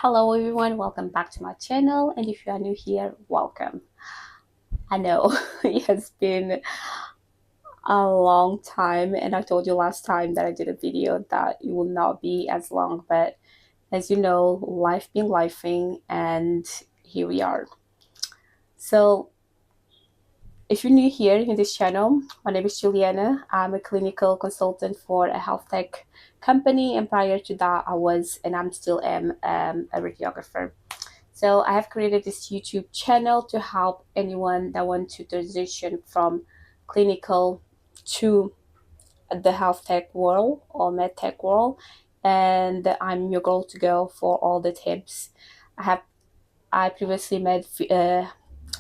Hello everyone, welcome back to my channel, and if you are new here, welcome. I know it has been a long time, and I told you last time that I did a video that it will not be as long, but as you know, life been lifing, and here we are. So if you're new here in this channel, my name is Juliana. I'm a clinical consultant for a health tech company, and prior to that I was, and I'm still am, a radiographer. So I have created this YouTube channel to help anyone that wants to transition from clinical to the health tech world or med tech world. And I'm your girl to go for all the tips. I previously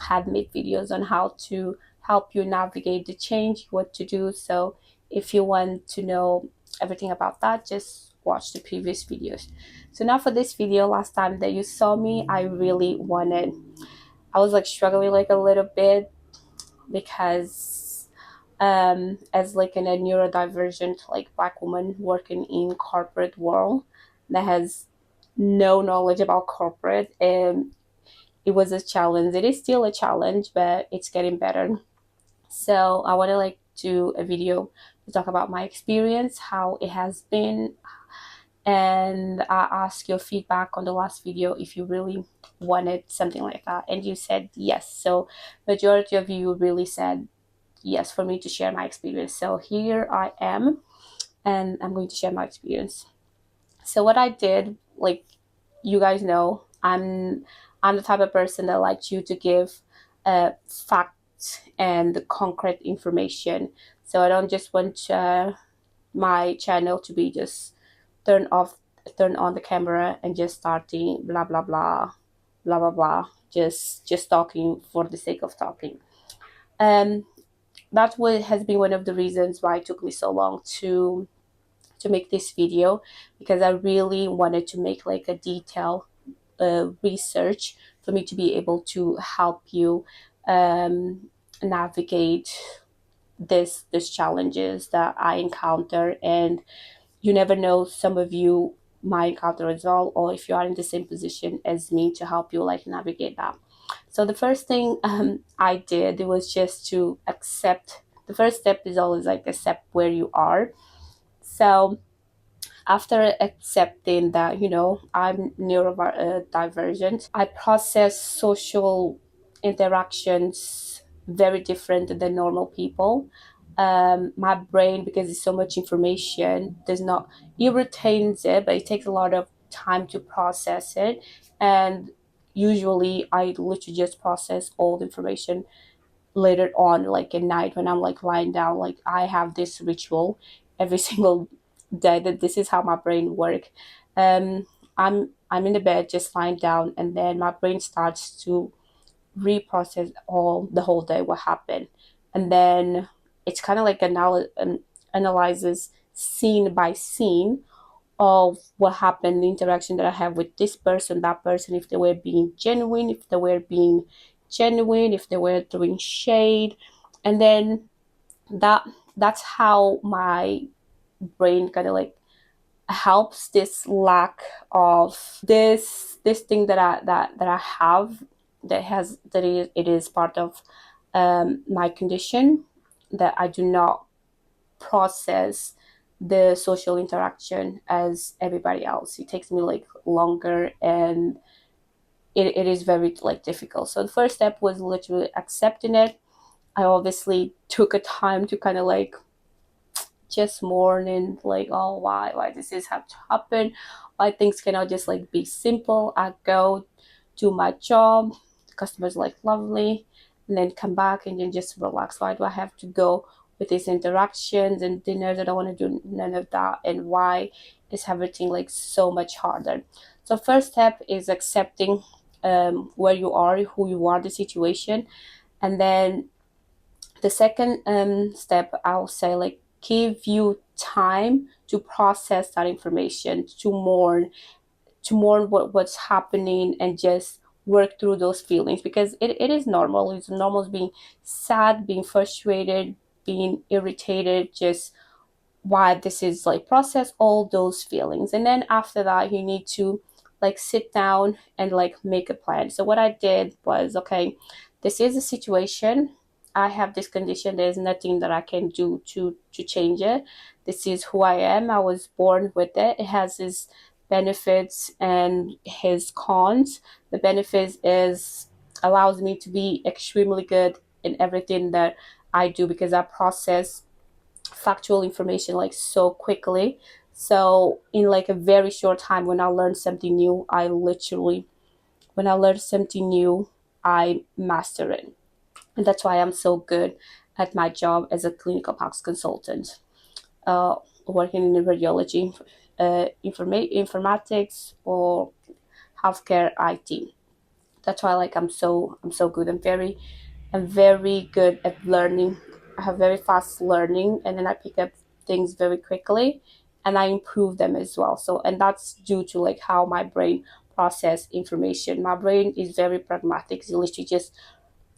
had made videos on how to help you navigate the change, what to do. So if you want to know everything about that, just watch the previous videos. So now for this video, last time that you saw me, I was like struggling like a little bit because as like in a neurodivergent like black woman working in corporate world that has no knowledge about corporate, and it was a challenge. It is still a challenge, but it's getting better. So I want to like do a video to talk about my experience, how it has been, and I ask your feedback on the last video if you really wanted something like that, and you said yes. So majority of you really said yes for me to share my experience. So here I am, and I'm going to share my experience. So what I did, like you guys know, I'm the type of person that likes you to give facts and concrete information. So I don't just want my channel to be just turn off, turn on the camera and just starting blah blah blah, blah blah blah, just talking for the sake of talking. Um, that has been one of the reasons why it took me so long to make this video, because I really wanted to make like a detailed research for me to be able to help you navigate this challenges that I encounter. And you never know, some of you might encounter as well, or if you are in the same position as me, to help you like navigate that. So the first thing I did was just to accept. The first step is always like accept where you are. So after accepting that, I'm neurodivergent, I process social interactions very different than normal people. My brain, because it's so much information, does not, it retains it, but it takes a lot of time to process it. And usually I literally just process all the information later on, like at night when I'm like lying down. Like I have this ritual every single day that this is how my brain works. I'm in the bed just lying down, and then my brain starts to reprocess all the whole day what happened, and then it's kind of like analyzes scene by scene of what happened, the interaction that I have with this person, that person, if they were being genuine, if they were throwing shade. And then that that's how my brain kind of like helps this lack of this thing that I have, it is part of my condition, that I do not process the social interaction as everybody else. It takes me like longer, and it is very like difficult. So the first step was literally accepting it. I obviously took a time to kind of like just mourn and like, oh, why this is have to happen, why things cannot just like be simple. I go do my job, the customers like lovely, and then come back and then just relax. Why do I have to go with these interactions and dinners? I don't want to do none of that. And why is everything like so much harder? So first step is accepting where you are, who you are, the situation. And then the second step, I'll say, like, give you time to process that information, to mourn what's happening, and just work through those feelings, because it is normal. It's normal being sad, being frustrated, being irritated, just why this is like process all those feelings. And then after that, you need to like sit down and like make a plan. So what I did was, okay, this is a situation. I have this condition. There's nothing that I can do to change it. This is who I am. I was born with it. It has its benefits and his cons. The benefits is allows me to be extremely good in everything that I do because I process factual information like so quickly. So in like a very short time, when I learn something new, when I learn something new, I master it. And that's why I'm so good at my job as a clinical PACS consultant, uh, working in radiology, informatics, or healthcare IT. That's why like I'm so good. I'm very good at learning. I have very fast learning, and then I pick up things very quickly, and I improve them as well. So, and that's due to like how my brain process information. My brain is very pragmatic. It literally just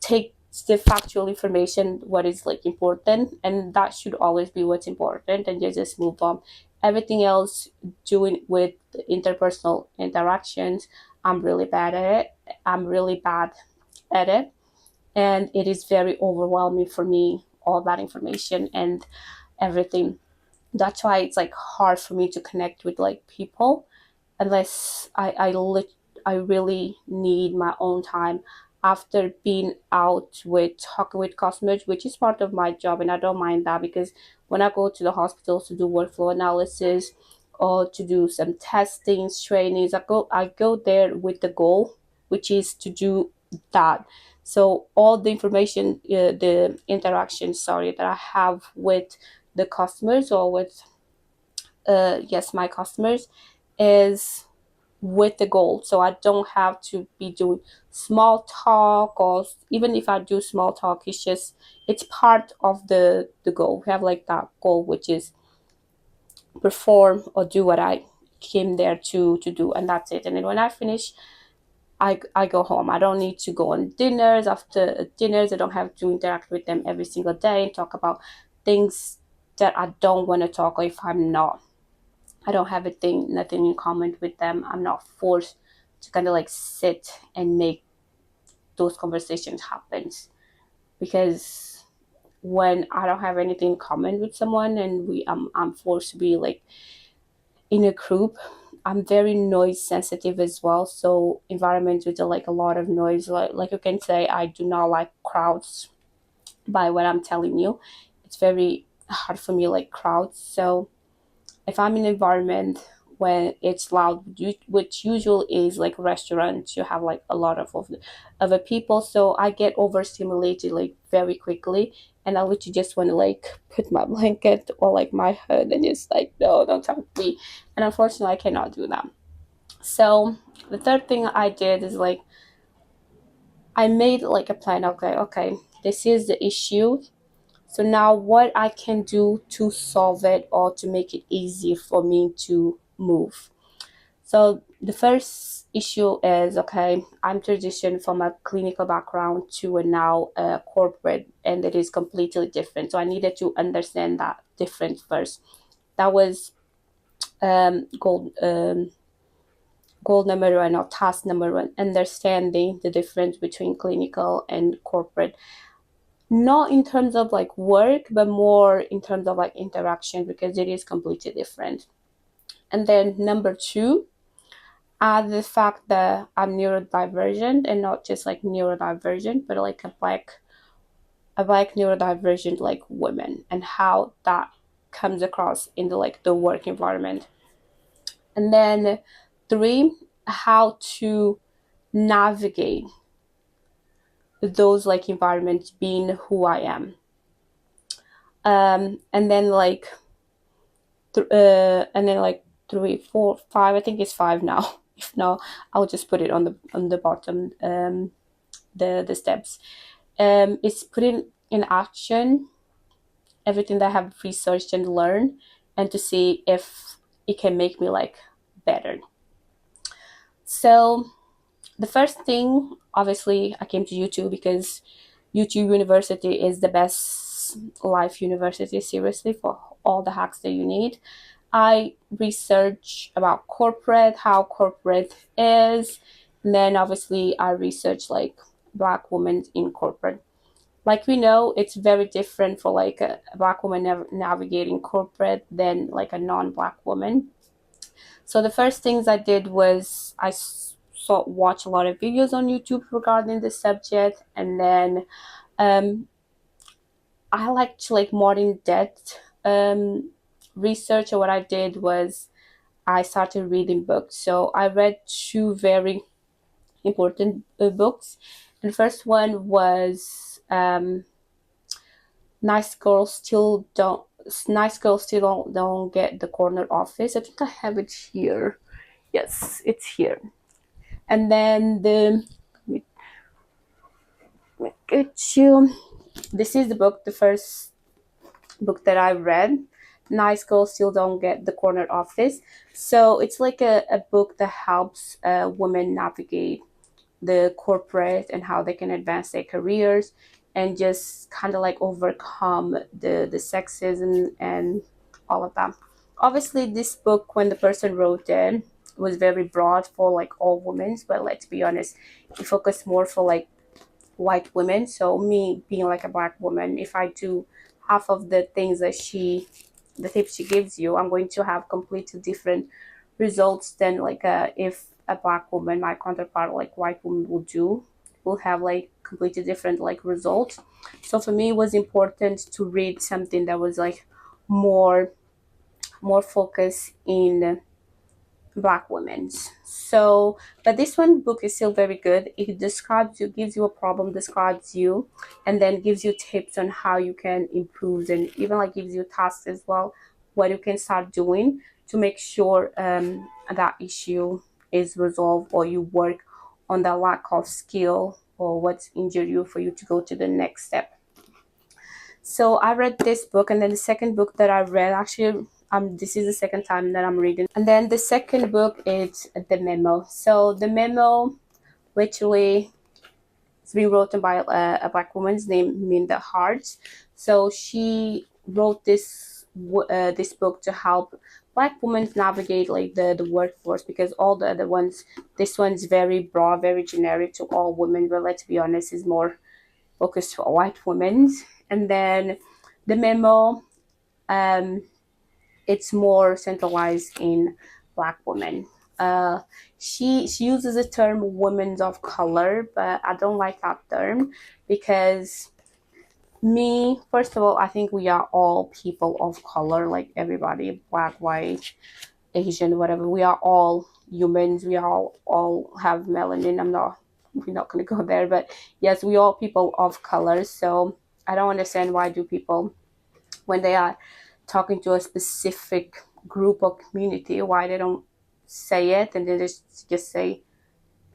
takes the factual information, what is like important, and that should always be what's important, and you just move on. Everything else, doing with interpersonal interactions, I'm really bad at it. I'm really bad at it, and it is very overwhelming for me, all that information and everything. That's why it's like hard for me to connect with like people unless I really need my own time after being out with talking with customers, which is part of my job, and I don't mind that because when I go to the hospitals to do workflow analysis or to do some testings, trainings, I go there with the goal, which is to do that. So all the information, the interaction, sorry, that I have with the customers or with yes, my customers, is with the goal. So I don't have to be doing small talk, or even if I do small talk, it's part of the goal. We have like that goal, which is perform or do what I came there to do, and that's it. And then when I finish, I go home. I don't need to go on dinners. After dinners, I don't have to interact with them every single day and talk about things that I don't want to talk, or if I don't have nothing in common with them. I'm not forced to kind of like sit and make those conversations happen, because when I don't have anything in common with someone and I'm forced to be like in a group, I'm very noise sensitive as well. So environments with like a lot of noise, like you can say, I do not like crowds. By what I'm telling you, it's very hard for me like crowds. So if I'm in an environment when it's loud, which usually is like restaurants, you have like a lot of other people, so I get overstimulated like very quickly, and I literally just want to like put my blanket or like my hood and just like, no, don't talk to me. And unfortunately, I cannot do that. So the third thing I did is like I made like a plan. Okay, this is the issue. So now what I can do to solve it or to make it easy for me to move. So the first issue is, okay, I'm transitioned from a clinical background to a now corporate, and it is completely different. So I needed to understand that difference first. That was goal number one, or task number one, understanding the difference between clinical and corporate, not in terms of like work, but more in terms of like interaction, because it is completely different. And then number two, add the fact that I'm neurodivergent, and not just like neurodivergent, but like a black neurodivergent like woman, and how that comes across in the like the work environment. And then three, how to navigate those like environments being who I am. And then like and then like three, four, five. I think it's five now. If not, I'll just put it on the bottom. The steps. It's putting in action everything that I have researched and learned, and to see if it can make me like better. So the first thing, obviously, I came to YouTube because YouTube University is the best life university, seriously, for all the hacks that you need. I research about corporate, how corporate is, and then obviously I research like Black women in corporate. Like we know, it's very different for like a Black woman navigating corporate than like a non-Black woman. So the first things I did was I saw watch a lot of videos on YouTube regarding the subject, and then um, I like to like more in depth research. And what I did was I started reading books. So I read two very important books. And the first one was Nice Girls Still Don't Nice Girls Still Don't Get the Corner Office. I think I have it here. Yes, it's here. And then the get you. This is the book, the first book that I read. Nice Girls Still Don't Get the Corner Office. So it's like a book that helps women navigate the corporate and how they can advance their careers and just kind of like overcome the sexism and all of that. Obviously, this book, when the person wrote it, was very broad for like all women, but let's be honest, it focused more for like white women. So me being like a Black woman, if I do half of the things that the tips she gives you, I'm going to have completely different results than like if a Black woman, my counterpart, like white woman, will have like completely different like results. So for me, it was important to read something that was like more more focused in Black women. So, but this one book is still very good. It describes you, gives you a problem, describes you, and then gives you tips on how you can improve, and even like gives you tasks as well, what you can start doing to make sure that issue is resolved, or you work on the lack of skill or what's injured you for you to go to the next step. So I read this book, and then the second book that I read, actually, this is the second time that I'm reading. And then the second book is The Memo. So The Memo, literally, it's been written by a Black woman's named Minda Hart. So she wrote this book to help Black women navigate like the workforce, because all the other ones, this one's very broad, very generic to all women, but let's be honest, is more focused for white women. And then the memo, um, it's more centralized in Black women. Uh, she uses the term women of color, but I don't like that term, because me, first of all, I think we are all people of color, like everybody, Black, white, Asian, whatever. We are all humans. We all have melanin. We're not gonna go there, but yes, we all people of color. So I don't understand why do people, when they are talking to a specific group or community, why they don't say it and then just say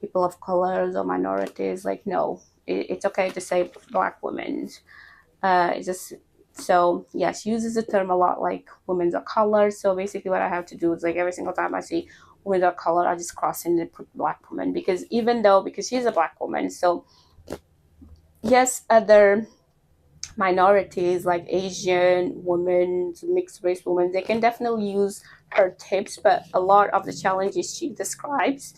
people of colors or minorities. Like, no, it's okay to say Black women. It's just, so yeah, she uses the term a lot, like women of color. So basically what I have to do is like every single time I see women of color, I just cross in and put Black woman, because because she's a Black woman, so yes, other minorities like Asian women, mixed race women, they can definitely use her tips, but a lot of the challenges she describes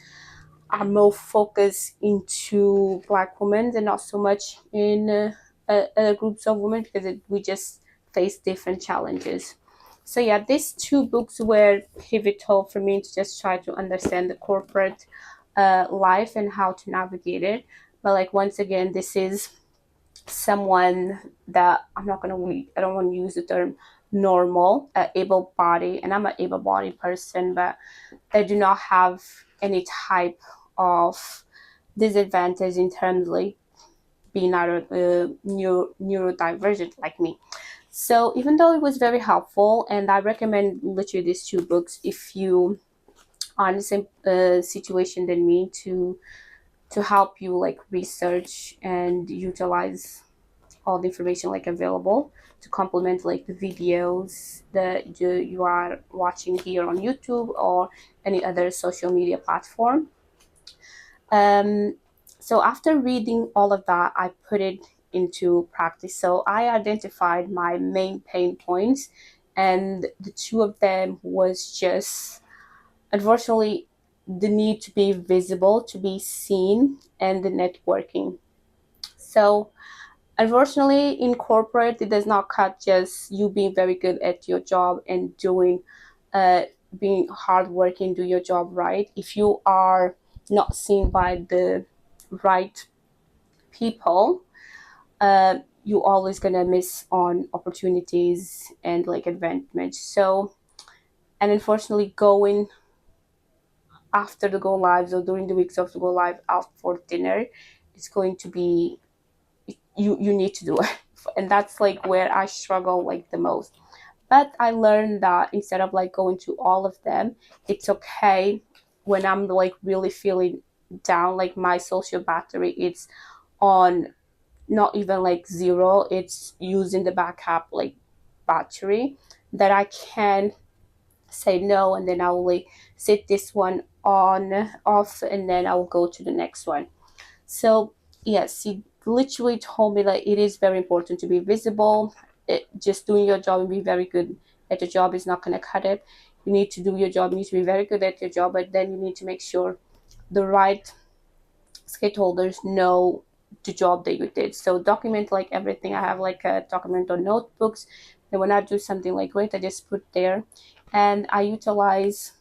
are more focused into Black women and not so much in other groups of women, because we just face different challenges. So yeah, these two books were pivotal for me to just try to understand the corporate life and how to navigate it. But like once again, this is someone that I don't want to use the term normal, able body, and I'm an able bodied person, but they do not have any type of disadvantage in terms like being neurodivergent like me. So even though it was very helpful, and I recommend literally these two books if you are in the same situation than me, to help you like research and utilize all the information like available to complement like the videos that you are watching here on YouTube or any other social media platform. Um, so after reading all of that, I put it into practice. So I identified my main pain points and the two of them was just, unfortunately, the need to be visible, to be seen, and the networking. So unfortunately, in corporate, it does not cut just you being very good at your job and doing, uh, being hardworking, do your job right. If you are not seen by the right people, you always gonna miss on opportunities and like advantage. So, and unfortunately, going after the go lives or during the weeks of the go live out for dinner, it's going to be, you need to do it, and that's like where I struggle like the most. But I learned that instead of like going to all of them, it's okay when I'm like really feeling down, like my social battery, it's on, not even like zero, it's using the backup like battery, that I can say no, and then I'll like sit this one on off, and then I'll go to the next one. So yes, he literally told me that it is very important to be visible. Just doing your job and be very good at your job is not going to cut it. You need to do your job, you need to be very good at your job, but then you need to make sure the right stakeholders know the job that you did. So document like everything. I have like a document on notebooks, and when I do something like great, I just put there, and I utilize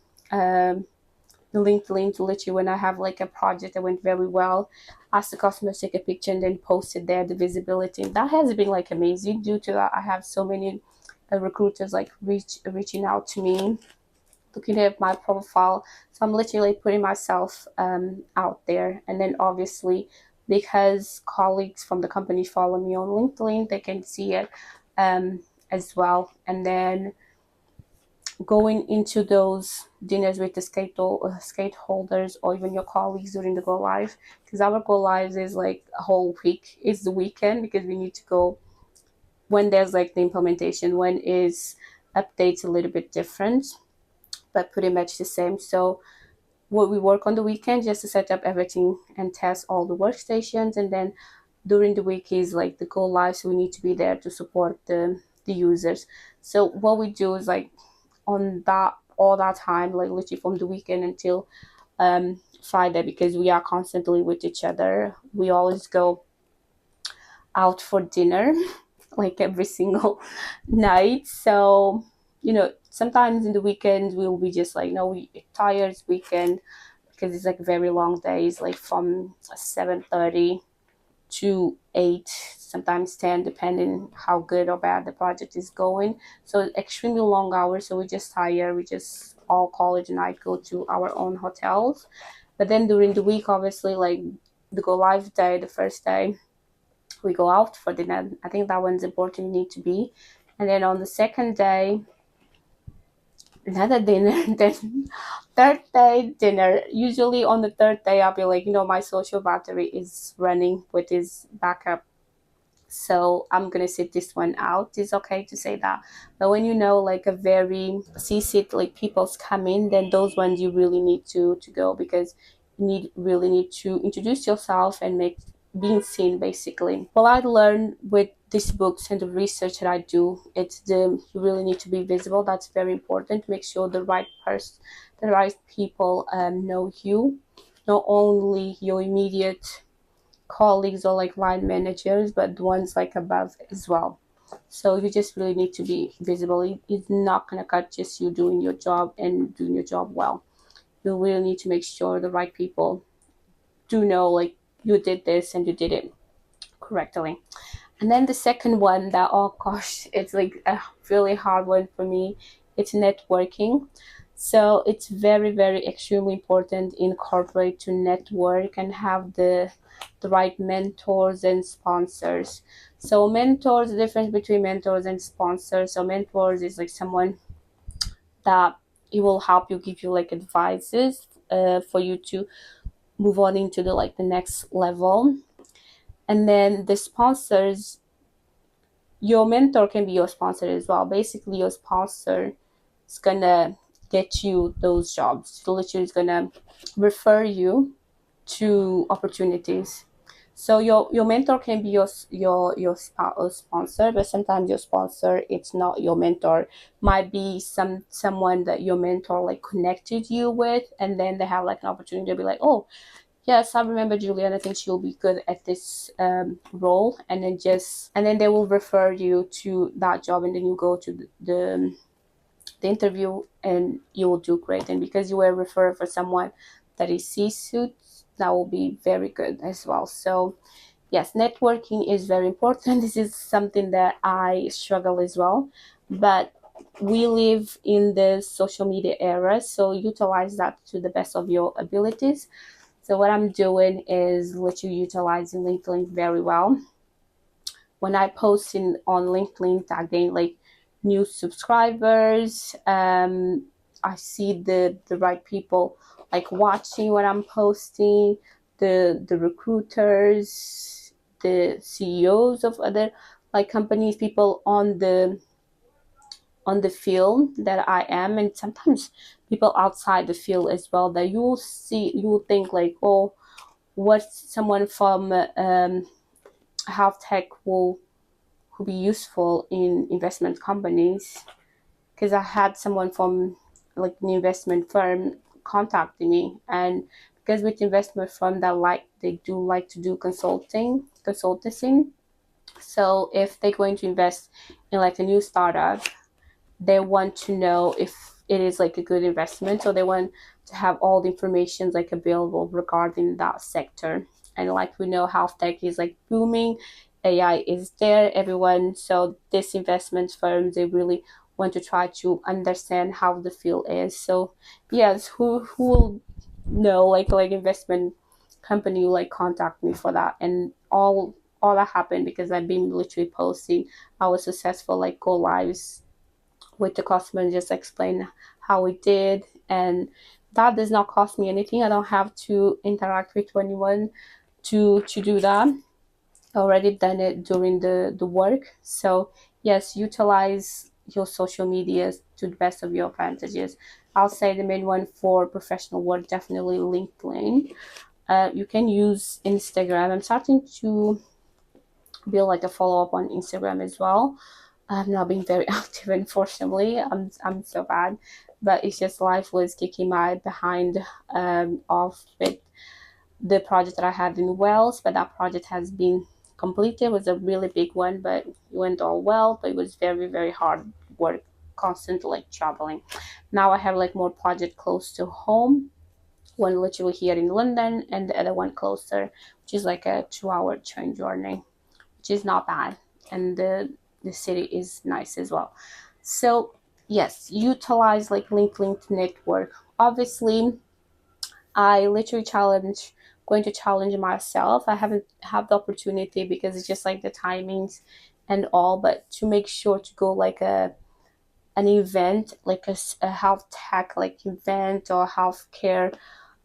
the LinkedIn to literally, when I have like a project that went very well, ask the customer to take a picture and then post it there, the visibility. And that has been like amazing. Due to that, I have so many recruiters like reaching out to me, looking at my profile. So I'm literally putting myself out there. And then obviously, because colleagues from the company follow me on LinkedIn, they can see it as well. And then going into those dinners with the skate holders or even your colleagues during the go live, because our go lives is like a whole week. It's the weekend because we need to go when there's like the implementation, when is updates a little bit different, but pretty much the same. So what we work on the weekend just to set up everything and test all the workstations, and then during the week is like the go live, so we need to be there to support the users. So what we do is like on that all that time, like literally from the weekend until Friday, because we are constantly with each other. We always go out for dinner, like every single night. So sometimes in the weekends we'll be just like, no, we tired weekend, because it's like very long days, like from 7:30 to 8, sometimes 10, depending how good or bad the project is going. So extremely long hours. So we just hire, we just all college night go to our own hotels. But then during the week, obviously, like the go live day, the first day, we go out for dinner. I think that one's important. You need to be. And then on the second day, another dinner. Then third day dinner. Usually on the third day, I'll be like, my social battery is running with this backup, so I'm gonna sit this one out. It's okay to say that. But when like a very seasick, like people's come in, then those ones you really need to go, because you really need to introduce yourself and make being seen, basically. Well, I learned with these books and the research that I do, it's you really need to be visible. That's very important. Make sure the right person, the right people know you, not only your immediate colleagues or like line managers, but the ones like above as well. So you just really need to be visible. It's not going to cut just you doing your job and doing your job well. You really need to make sure the right people do know like you did this and you did it correctly. And then the second one that, oh gosh, it's like a really hard one for me. It's networking. So it's very, very extremely important in corporate to network and have the right mentors and sponsors. So mentors, the difference between mentors and sponsors. So mentors is like someone that it will help you, give you like advices for you to move on into the next level. And then the sponsors, your mentor can be your sponsor as well. Basically, your sponsor is gonna get you those jobs. So literally is gonna refer you to opportunities. So your mentor can be your sponsor, but sometimes your sponsor it's not your mentor. Might be someone that your mentor like connected you with, and then they have like an opportunity to be like, oh yes, I remember Julian. I think she'll be good at this role, and then they will refer you to that job, and then you go to the interview, and you will do great. And because you were referred for someone that is C-suite, that will be very good as well. So yes, networking is very important. This is something that I struggle as well, but we live in the social media era, so utilize that to the best of your abilities. So what I'm doing is literally utilizing LinkedIn very well. When I post on LinkedIn, I gain like new subscribers. I see the right people like watching what I'm posting, the recruiters, the CEOs of other like companies, people on the field that I am, and sometimes people outside the field as well, that you will see, you will think like, oh, what someone from health tech will be useful in investment companies. Because I had someone from like an investment firm contacting me, and because with investment firm that like they do like to do consulting. So if they're going to invest in like a new startup, they want to know if it is like a good investment, so they want to have all the information like available regarding that sector. And like we know, health tech is like booming, AI is there, everyone, so this investment firms, they really want to try to understand how the field is. So yes, who will know, like investment company will like contact me for that. And all that happened because I've been literally posting our successful like go lives with the customer and just explain how we did. And that does not cost me anything. I don't have to interact with anyone to do that. I already done it during the work. So yes, utilize your social media to the best of your advantages. I'll say the main one for professional work, definitely LinkedIn. You can use Instagram. I'm starting to build like a follow up on Instagram as well. I've not been very active, unfortunately. I'm so bad, but it's just life was kicking my behind off with the project that I had in Wales. But that project has been completed. It was a really big one, but it went all well. But it was very very hard work, constantly like traveling. Now I have like more project close to home. One literally here in London, and the other one closer, which is like a 2 hour train journey, which is not bad. And the city is nice as well. So yes, utilize like LinkedIn to network. Obviously, I literally going to challenge myself. I haven't had the opportunity because it's just like the timings and all, but to make sure to go like an event, like a health tech like event or healthcare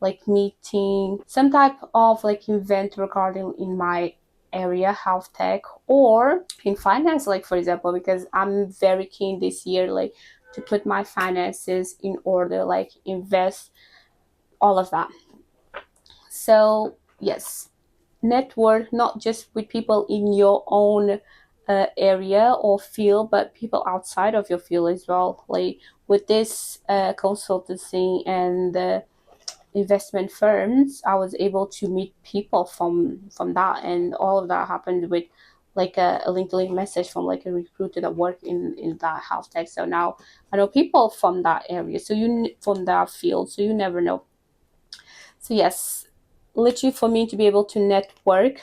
like meeting, some type of like event regarding in my area, health tech, or in finance, like for example, because I'm very keen this year like to put my finances in order, like invest all of that. So yes, network not just with people in your own area or field, but people outside of your field as well. Like with this consultancy and the investment firms, I was able to meet people from that, and all of that happened with like a LinkedIn message from like a recruiter that worked in that health tech. So now I know people from that area, so from that field, so you never know. So yes, literally for me to be able to network,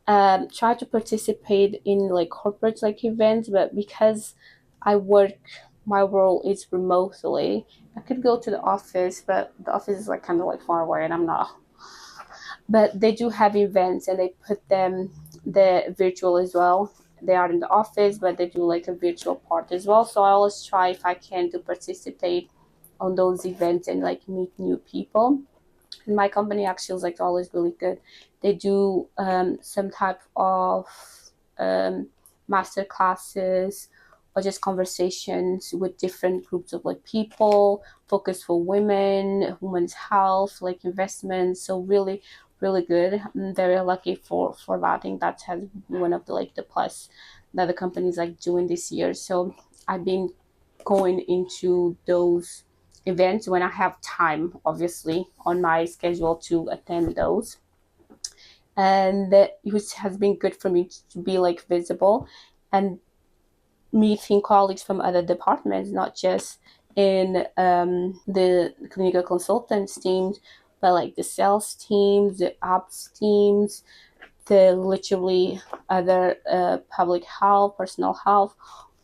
try to participate in like corporate like events, but because I work, my role is remotely, I could go to the office, but the office is like kind of like far away, and I'm not. But they do have events, and they put them the virtual as well. They are in the office, but they do like a virtual part as well. So I always try if I can to participate on those events and like meet new people. My company actually is like always really good. They do some type of um, master classes or just conversations with different groups of like people, focus for women, women's health, like investments. So really really good. I'm very lucky for that. I think that has been one of the like the plus that the company is like doing this year. So I've been going into those events when I have time, obviously, on my schedule to attend those. And that which has been good for me to be like visible and meeting colleagues from other departments, not just in the clinical consultants teams, but like the sales teams, the ops teams, the literally other public health, personal health,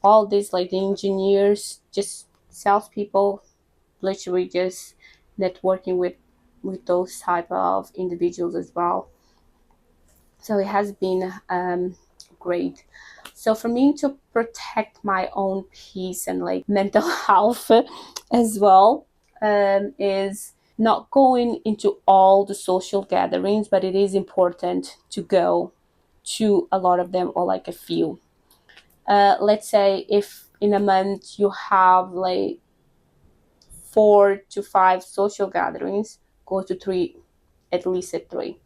all these like the engineers, just salespeople, literally just networking with those type of individuals as well. So it has been great. So for me to protect my own peace and like mental health as well, is not going into all the social gatherings, but it is important to go to a lot of them or like a few. Let's say if in a month you have like 4 to 5 social gatherings, go to three, at least at three,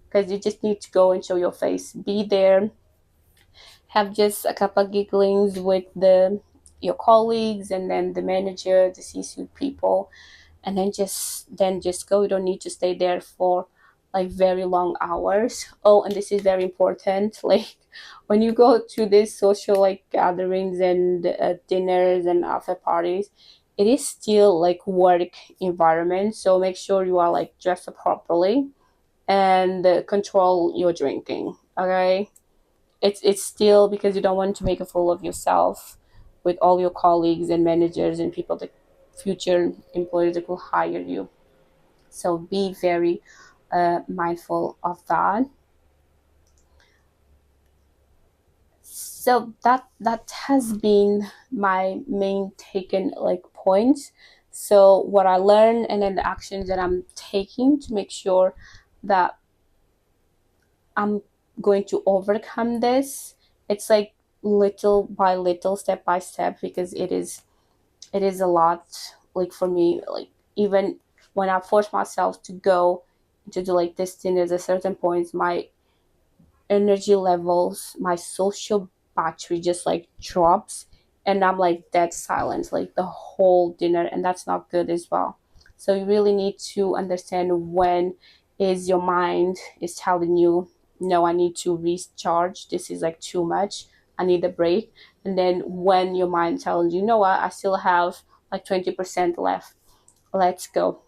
because you just need to go and show your face, be there, have just a couple of gigglings with the your colleagues and then the manager, the C-suite people, and then just go. You don't need to stay there for like very long hours. Oh, and this is very important. Like when you go to these social like gatherings and dinners and after parties, it is still like work environment. So make sure you are like dressed up properly and control your drinking. Okay, it's still because you don't want to make a fool of yourself with all your colleagues and managers and people that future employers that will hire you. So be very mindful of that. So that has been my main taken like points. So what I learned and then the actions that I'm taking to make sure that I'm going to overcome this. It's like little by little, step by step, because it is a lot. Like for me, like even when I force myself to go to do like this thing, there's a certain point my energy levels, my social battery just like drops, and I'm like dead silent like the whole dinner, and that's not good as well. So you really need to understand when is your mind is telling you, no, I need to recharge. This is like too much. I need a break. And then when your mind tells you, you know what, I still have like 20% left. Let's go.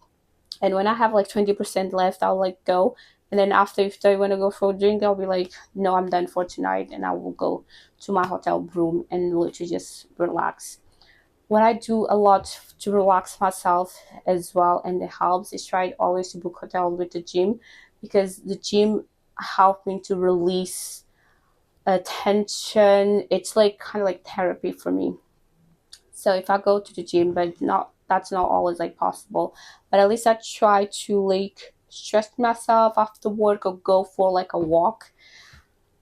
And when I have like 20% left, I'll like go. And then after, if I want to go for a drink, I'll be like, no, I'm done for tonight. And I will go to my hotel room and literally just relax. What I do a lot to relax myself as well, and it helps, is try always to book hotel with the gym, because the gym helped me to release tension. It's like kind of like therapy for me. So if I go to the gym, but not that's not always like possible, but at least I try to like stress myself after work or go for like a walk.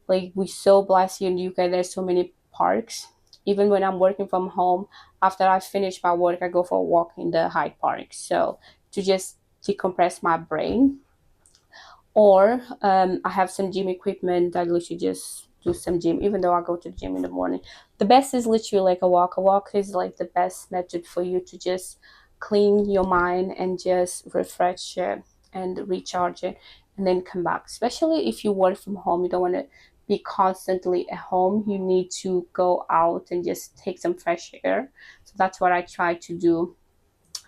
Like we so blessed here in the UK, there's so many parks. Even when I'm working from home, after I finish my work, I go for a walk in the Hyde Park. So to just decompress my brain, or I have some gym equipment. I literally just do some gym, even though I go to the gym in the morning. The best is literally like a walk. A walk is like the best method for you to just clean your mind and just refresh it and recharge it, and then come back. Especially if you work from home, you don't want to be constantly at home. You need to go out and just take some fresh air. So that's what I try to do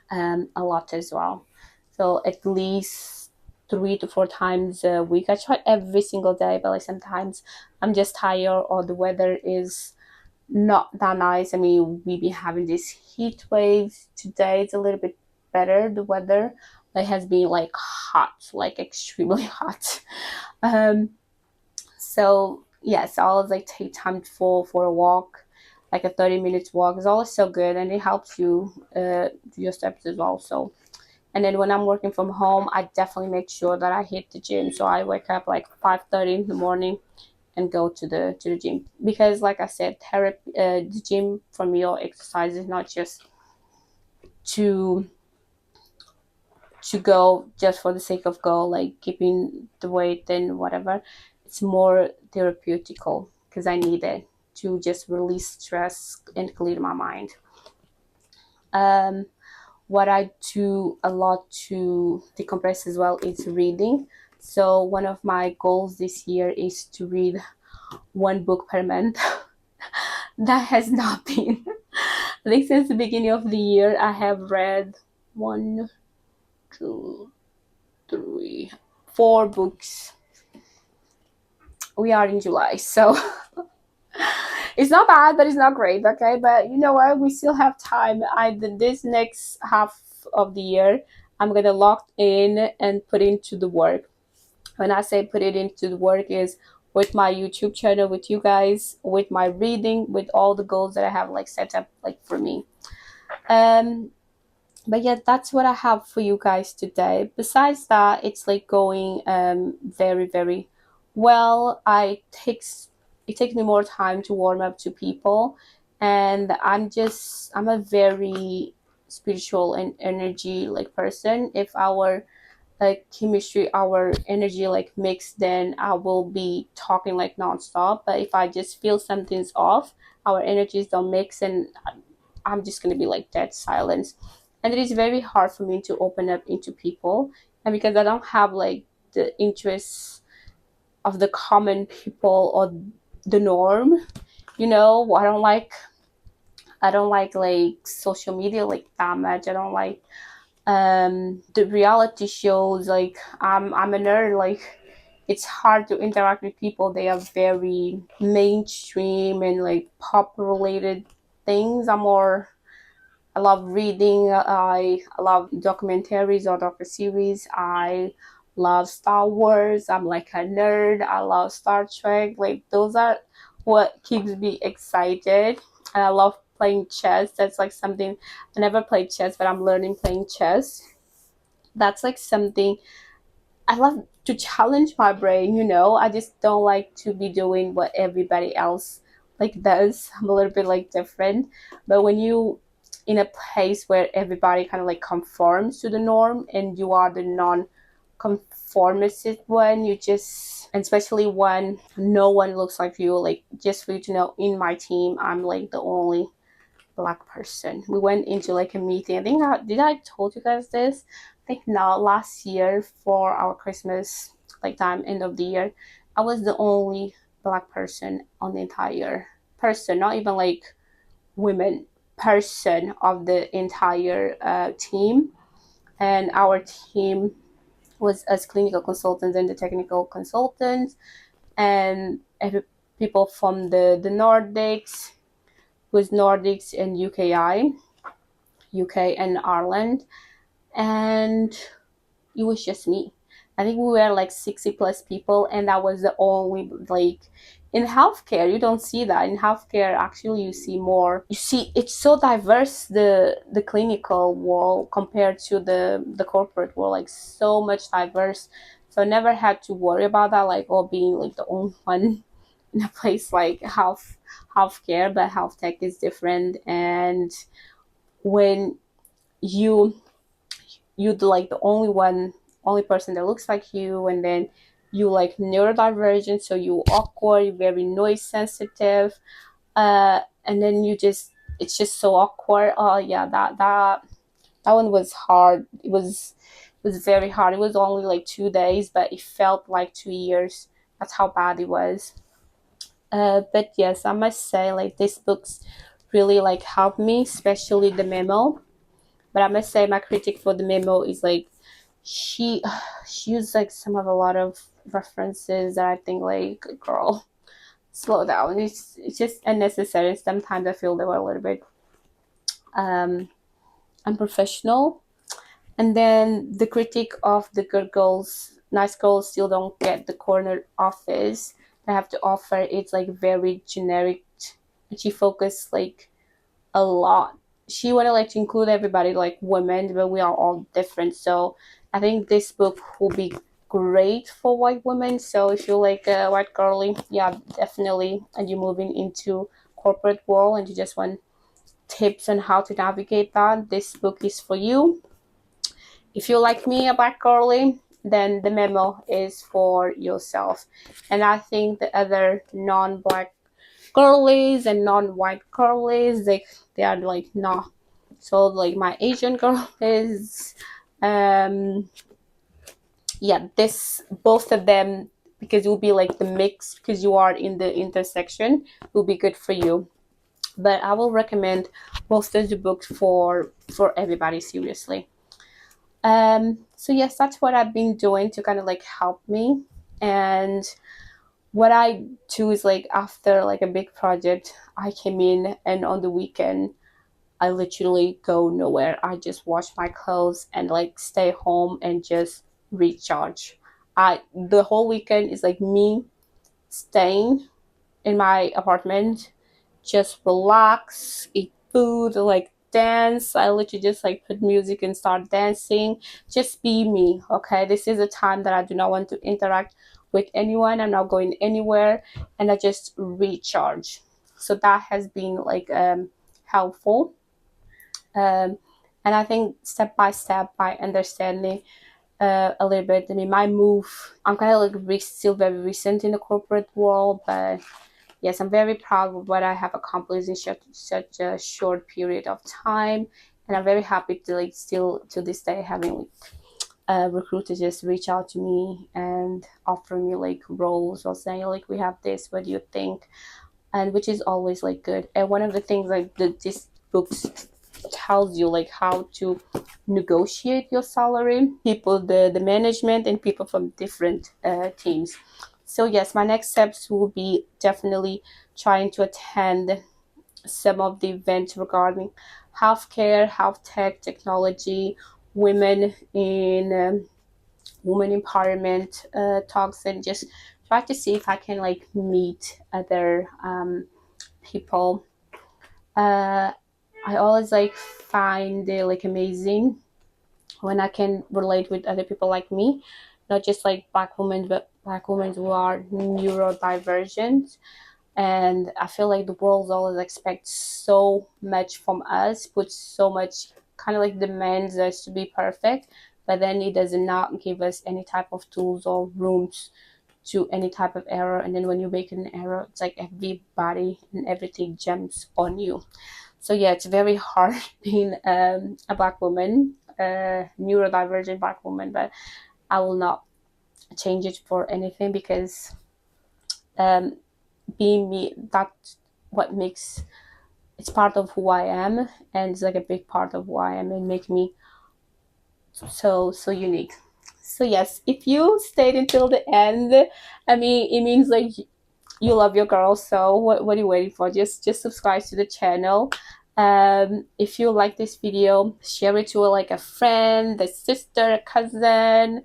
a lot as well. So at least 3 to 4 times a week. I try every single day, but like sometimes I'm just tired or the weather is not that nice. I mean, we be having these heat waves. Today it's a little bit better. The weather like has been like hot, like extremely hot. Um, so yes, I always like take time for a walk, like a 30 minutes walk. It's always so good, and it helps you do your steps as well. So and then when I'm working from home, I definitely make sure that I hit the gym. So I wake up like 5:30 in the morning and go to the gym, because like I said, therapy, the gym for me or exercise is not just to to go just for the sake of go, like keeping the weight and whatever. It's more therapeutical because I need it to just release stress and clear my mind. Um, what I do a lot to decompress as well is reading. So one of my goals this year is to read one book per month. That has not been. I think since the beginning of the year, I have read one, two, three, four books. We are in July, so it's not bad, but it's not great. Okay, but you know what? We still have time. This next half of the year, I'm gonna lock in and put into the work. When I say put it into the work, is with my YouTube channel, with you guys, with my reading, with all the goals that I have like set up like for me. Um, but yeah, that's what I have for you guys today. Besides that, it's like going very very well. It takes me more time to warm up to people, and I'm a very spiritual and energy like person. If our like chemistry, our energy like mix, then I will be talking like nonstop. But if I just feel something's off, our energies don't mix, and I'm just gonna be like dead silence. And it is very hard for me to open up into people, and because I don't have like the interests of the common people or the norm, I don't like social media like that much. I don't like the reality shows. Like I'm a nerd. Like it's hard to interact with people. They are very mainstream and like pop related things. I love reading. I love documentaries or docu-series. I love Star Wars. I'm like a nerd. I love Star Trek. Like those are what keeps me excited. And I love playing chess. That's like something I never played chess, but I'm learning playing chess. That's like something I love to challenge my brain, you know. I just don't like to be doing what everybody else like does. I'm a little bit like different. But when you in a place where everybody kind of like conforms to the norm and you are the non-conformist one, you just, and especially when no one looks like you, like just for you to know, in my team I'm like the only black person. We went into like a meeting. I think did I told you guys this? I think not last year for our Christmas like time end of the year. I was the only black person on the entire person, not even like women person of the entire team. And our team was as clinical consultants and the technical consultants and people from the Nordics, with Nordics and UK and Ireland, and it was just me. I think we were like 60 plus people, and that was the only like in healthcare you don't see that. In healthcare actually you see more. You see it's so diverse, the clinical world compared to the corporate world, like so much diverse. So I never had to worry about that, like being like the only one in a place like healthcare. But health tech is different, and when you do like the only person that looks like you, and then you like neurodivergent, so you awkward, you're very noise sensitive, and then it's just so awkward. Oh yeah, that one was hard. It was very hard. It was only like 2 days, but it felt like 2 years. That's how bad it was. But yes, I must say like these books really like helped me, especially the memo. But I must say my critic for the memo is like she she used like some of a lot of references that I think like, girl, slow down. It's just unnecessary. Sometimes I feel they were a little bit um unprofessional. And then the critique of the good girls, nice girls still don't get the corner office they have to offer. It's like very generic, and she focused like a lot. She wanted like to include everybody, like women, but we are all different. So I think this book will be great for white women. So if you're like a white girly, yeah, definitely, and you're moving into corporate world and you just want tips on how to navigate that, this book is for you. if you like me, a black girly, then the memo is for yourself. And I think the other non-black girlies and non-white girlies, they are like not. So like my Asian girlies, um yeah, this both of them, because it will be like the mix, because you are in the intersection, will be good for you. But I will recommend both of the books for everybody, seriously. So yes, that's what I've been doing to kind of like help me. And what I do is like after like a big project, I came in, and on the weekend I literally go nowhere. I just wash my clothes and like stay home and just recharge. I The whole weekend is like me staying in my apartment, just relax, eat food, like dance. I literally just like put music and start dancing. Just be me, okay? This is a time that I do not want to interact with anyone. I'm not going anywhere, and I just recharge. So that has been like helpful. Um, and I think step by step, by understanding a little bit. I mean, my move, I'm kind of like still very recent in the corporate world, but yes, I'm very proud of what I have accomplished in such a short period of time. And I'm very happy to like still to this day having like recruiters just reach out to me and offer me like roles, or saying like, we have this, what do you think? And which is always like good. And one of the things like this books tells you like how to negotiate your salary, people, the management, and people from different teams. So yes, my next steps will be definitely trying to attend some of the events regarding healthcare, health tech, technology, women in women empowerment talks, and just try to see if I can like meet other people. uh, I always like find it like amazing when I can relate with other people like me, not just like black women, but black women who are neurodivergent. And I feel like the world always expects so much from us, puts so much, kind of like demands us to be perfect, but then it does not give us any type of tools or rooms to any type of error. And then when you make an error, it's like everybody and everything jumps on you. So yeah, it's very hard being a black woman, a neurodivergent black woman, but I will not change it for anything, because um, being me, that's what makes, it's part of who I am, and it's like a big part of who I am, and make me so unique. So yes, if you stayed until the end, I mean, it means like you love your girl. So what are you waiting for? Just subscribe to the channel. If you like this video, share it to like a friend, a sister, a cousin,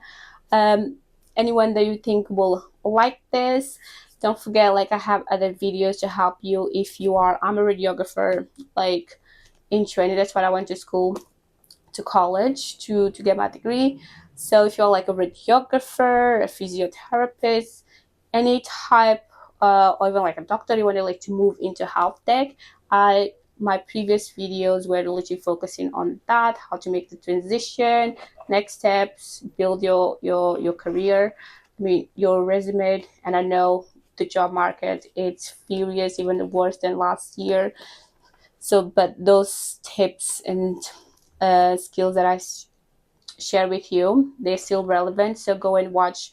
um, anyone that you think will like this. Don't forget, like I have other videos to help you if you are, I'm a radiographer, like in training. That's what I went to school, to college to get my degree. So if you're like a radiographer, a physiotherapist, any type, or even like a doctor, you want to like to move into health tech, I my previous videos were literally focusing on that, how to make the transition, next steps, build your career, I mean your resume. And I know the job market, it's furious, even worse than last year. So but those tips and skills that I share with you, they're still relevant. So go and watch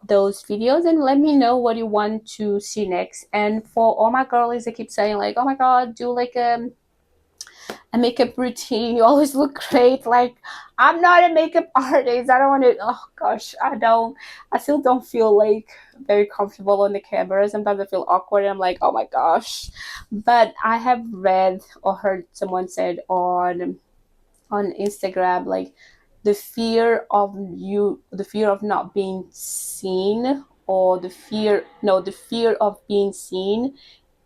those videos and let me know what you want to see next. And for all my girlies that keep saying like, oh my god, do like a makeup routine, you always look great, like I'm not a makeup artist, I don't want to, oh gosh, I still don't feel like very comfortable on the camera. Sometimes I feel awkward and I'm like, oh my gosh. But I have read or heard someone said on Instagram, like the fear of not being seen, or the fear of being seen,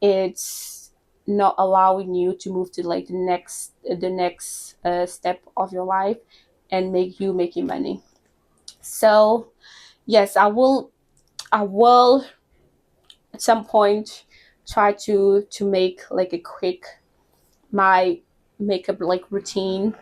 it's not allowing you to move to like the next step of your life and making money. So yes, I will at some point try to make like a quick my makeup like routine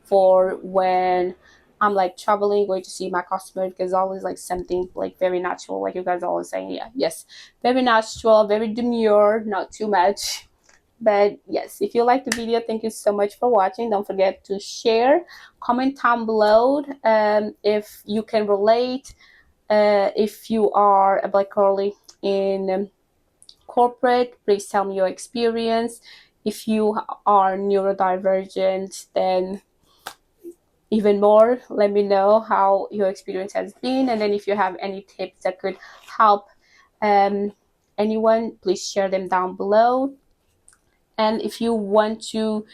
for when I'm like traveling, going to see my customer, because always like something like very natural, like you guys are always saying. Yeah, yes, very natural, very demure, not too much. But yes, if you like the video, thank you so much for watching. Don't forget to share, comment down below if you can relate, if you are a black girly in corporate, please tell me your experience. If you are neurodivergent, then even more, let me know how your experience has been. And then if you have any tips that could help um, anyone, please share them down below. And if you want to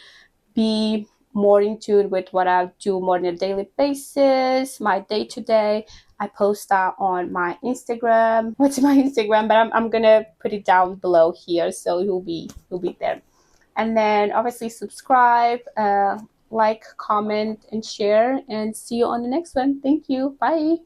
be more in tune with what I do more on a daily basis, my day to day, I post that on my Instagram. What's my Instagram? But I'm gonna put it down below here, so you'll be there. And then obviously subscribe, like, comment, and share. And see you on the next one. Thank you. Bye.